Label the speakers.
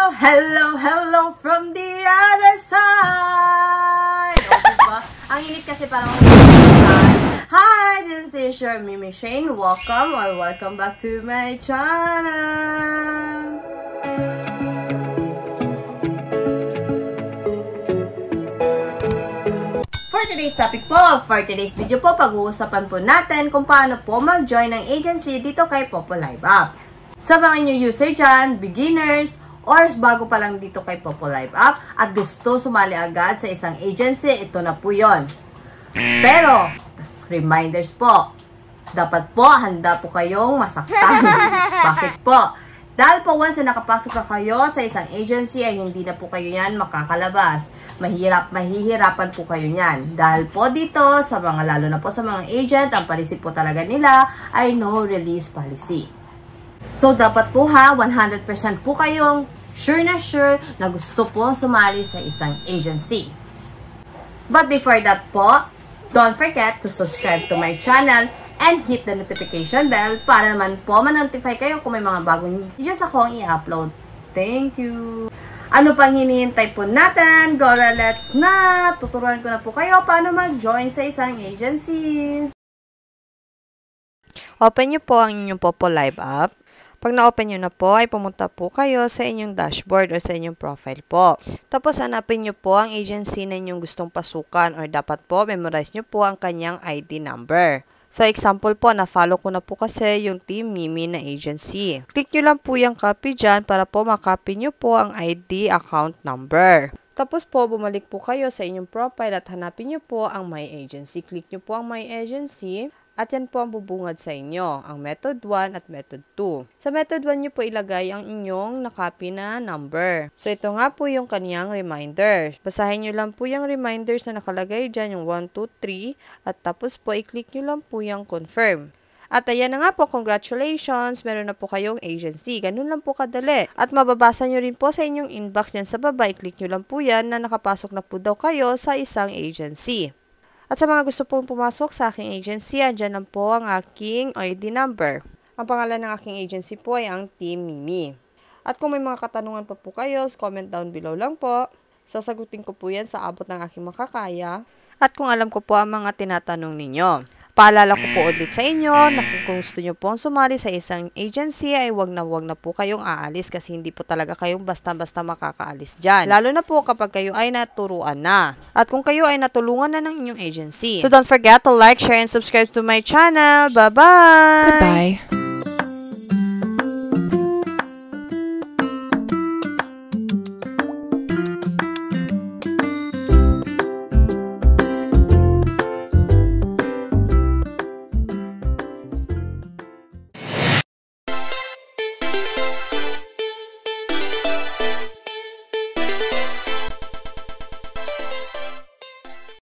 Speaker 1: Hello from the other side! O, diba? Ang init kasi parang hi, this is your Mimi Shane. Welcome back to my channel. For today's topic po, for today's video po, pag-uusapan po natin kung paano po mag-join ng agency dito kay Popo Live App. Sa mga new user dyan, beginners, or bago pa lang dito kay Popo Live App at gusto sumali agad sa isang agency, ito na po yon. Pero, reminders po, dapat po handa po kayong masaktan. Bakit po? Dahil po once na nakapasok na kayo sa isang agency ay hindi na po kayo yan makakalabas. Mahihirapan po kayo yan. Dahil po dito, sa mga lalo na po sa mga agent, ang policy po talaga nila ay no release policy. So, dapat po 100% po kayong sure na gusto po sumali sa isang agency. But before that po, don't forget to subscribe to my channel and hit the notification bell para naman po ma-notify kayo kung may mga bagong videos akong i-upload. Thank you! Ano pang hinihintay po natin? Gora, let's na! Tuturuan ko na po kayo paano mag-join sa isang agency.
Speaker 2: Open nyo po ang inyong Popo Live App. Pag na-open nyo na po, ay pumunta po kayo sa inyong dashboard or sa inyong profile po. Tapos, hanapin nyo po ang agency na inyong gustong pasukan or dapat po, memorize nyo po ang kanyang ID number. So, example po, na-follow ko na po kasi yung Team Mimi na agency. Click nyo lang po yung copy dyan para po makopy nyo po ang ID account number. Tapos po, bumalik po kayo sa inyong profile at hanapin nyo po ang My Agency. Click nyo po ang My Agency. At yan po ang bubungad sa inyo, ang method 1 at method 2. Sa method 1 nyo po ilagay ang inyong nakopy na number. So, ito nga po yung kaniyang reminder. Basahin nyo lang po yung reminders na nakalagay dyan, yung 1, 2, 3. At tapos po, i-click nyo lang po yung confirm. At ayan na nga po, congratulations, meron na po kayong agency. Ganun lang po kadali. At mababasa nyo rin po sa inyong inbox dyan sa baba, i-click nyo lang po yan na nakapasok na po daw kayo sa isang agency. At sa mga gusto pong pumasok sa aking agency, andyan lang po ang aking ID number. Ang pangalan ng aking agency po ay ang Team Mimi. At kung may mga katanungan pa po kayo, comment down below lang po. Sasagutin ko po yan sa abot ng aking makakaya. At kung alam ko po ang mga tinatanong ninyo. Paalala ko po ulit sa inyo na kung gusto nyo pong sumali sa isang agency ay wag na po kayong aalis kasi hindi po talaga kayong basta-basta makakaalis dyan. Lalo na po kapag kayo ay naturuan na. At kung kayo ay natulungan na ng inyong agency. So don't forget to like, share, and subscribe to my channel. Bye-bye!
Speaker 3: Goodbye.